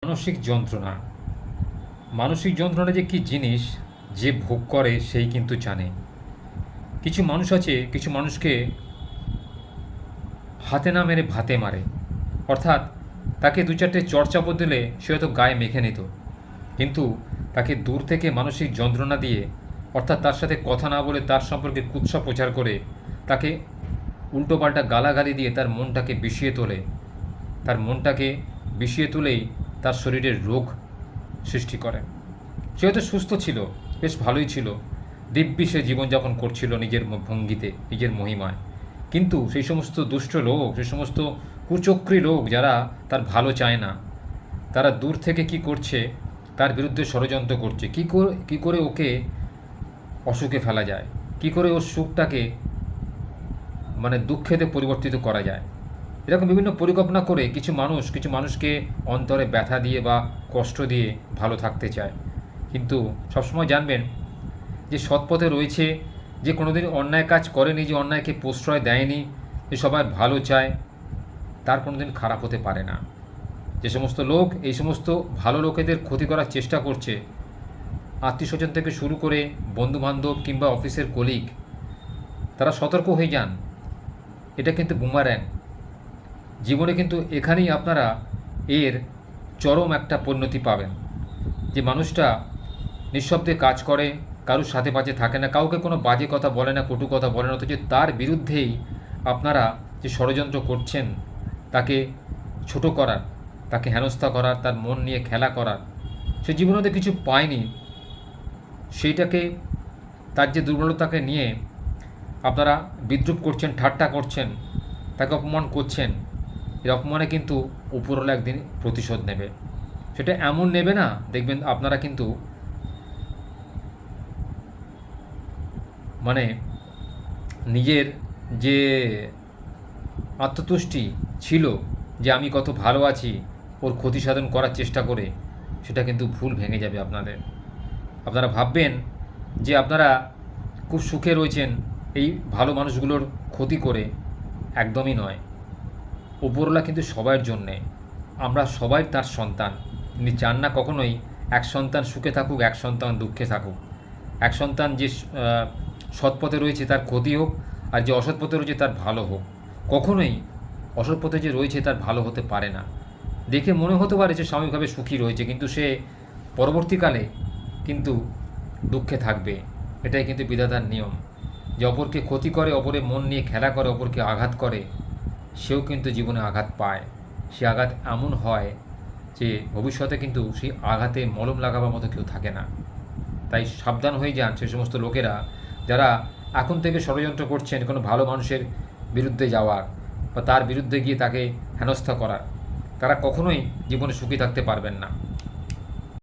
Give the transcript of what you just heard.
মানসিক যন্ত্রণা। মানসিক যন্ত্রণা যে কী জিনিস, যে ভোগ করে সেই কিন্তু জানে। কিছু মানুষ আছে, কিছু মানুষকে হাতে না মেরে ভাতে মারে। অর্থাৎ তাকে দু চারটে চড়-চাপড় দিলে সে হয়তো গায়ে মেখে নিত, কিন্তু তাকে দূর থেকে মানসিক যন্ত্রণা দিয়ে, অর্থাৎ তার সাথে কথা না বলে তার সম্পর্কে কুৎসা প্রচার করে, তাকে উল্টোপাল্টা গালাগালি দিয়ে তার মনটাকে বিষিয়ে তোলে। তার মনটাকে বিষিয়ে তুলেই তার শরীরের রোগ সৃষ্টি করে। সে হয়তো সুস্থ ছিল, বেশ ভালোই ছিল, দিব্যি সে জীবনযাপন করছিল নিজের ভঙ্গিতে, নিজের মহিমায়। কিন্তু সেই সমস্ত দুষ্ট লোক, সেই সমস্ত কুচক্রী লোক যারা তার ভালো চায় না, তারা দূর থেকে কি করছে, তার বিরুদ্ধে ষড়যন্ত্র করছে। কী করে ওকে অসুখে ফেলা যায়, কী করে ওর সুখটাকে দুঃখেতে পরিবর্তিত করা যায়, এরকম বিভিন্ন পরিকল্পনা করে কিছু মানুষকে অন্তরে ব্যথা দিয়ে বা কষ্ট দিয়ে ভালো থাকতে চায়। কিন্তু সবসময় জানবেন যে সৎপথে রয়েছে, যে কোনোদিন অন্যায় কাজ করেনি, যে অন্যায়কে প্রশ্রয় দেয়নি, যে সবার ভালো চায়, তার কোনোদিন খারাপ হতে পারে না। যে সমস্ত লোক এই সমস্ত ভালো লোকেদের ক্ষতি করার চেষ্টা করছে, আত্মীয়স্বজন থেকে শুরু করে বন্ধুবান্ধব কিংবা অফিসের কলিগ, তারা সতর্ক হয়ে যান। এটা কিন্তু বুমার্যাং। জীবনে কিন্তু এখানেই আপনারা এর চরম একটা পরিণতি পাবেন। যে মানুষটা নিঃশব্দে কাজ করে, কারুর সাথে পাশে থাকে না, কাউকে কোনো বাজে কথা বলে না, কটু কথা বলে না, অথচ তার বিরুদ্ধেই আপনারা যে ষড়যন্ত্র করছেন, তাকে ছোট করার, তাকে হেনস্থা করার, তার মন নিয়ে খেলা করার, সে জীবনে কিছু পায়নি, সেইটাকে, তার যে দুর্বলতাকে নিয়ে আপনারা বিদ্রূপ করছেন, ঠাট্টা করছেন, তাকে অপমান করছেন। এর অপমানে কিন্তু উপরওয়ালা একদিন প্রতিশোধ নেবে। সেটা এমন নেবে না, দেখবেন আপনারা কিন্তু নিজের যে আত্মতুষ্টি ছিল, যে আমি কত ভালো আছি, ওর ক্ষতি সাধন করার চেষ্টা করে, সেটা কিন্তু ভুল ভেঙে যাবে আপনাদের। আপনারা ভাববেন যে আপনারা খুব সুখে রয়েছেন এই ভালো মানুষগুলোর ক্ষতি করে। একদমই নয়। উপরওয়ালা কিন্তু সবার জন্যে, আমরা সবাই তার সন্তান। তিনি চান না কখনোই এক সন্তান সুখে থাকুক, এক সন্তান দুঃখে থাকুক। এক সন্তান যে সৎপথে রয়েছে তার ক্ষতি হোক, আর যে অসৎ পথে রয়েছে তার ভালো হোক। কখনোই অসৎ পথে যে রয়েছে তার ভালো হতে পারে না। দেখে মনে হতে পারে যে সাময়িকভাবে সুখী রয়েছে, কিন্তু সে পরবর্তীকালে কিন্তু দুঃখে থাকবে। এটাই কিন্তু বিধাতার নিয়ম। যে অপরকে ক্ষতি করে, অপরের মন নিয়ে খেলা করে, অপরকে আঘাত করে, সেও কিন্তু জীবনে আঘাত পায়। সে আঘাত এমন হয় যে ভবিষ্যতে কিন্তু সেই আঘাতে মলম লাগাবার মতো কেউ থাকে না। তাই সাবধান হয়ে যান সেই সমস্ত লোকেরা যারা এখন থেকে ষড়যন্ত্র করছেন কোনো ভালো মানুষের বিরুদ্ধে যাওয়ার বা তার বিরুদ্ধে গিয়ে তাকে হেনস্থা করার। তারা কখনোই জীবনে সুখী থাকতে পারবেন না।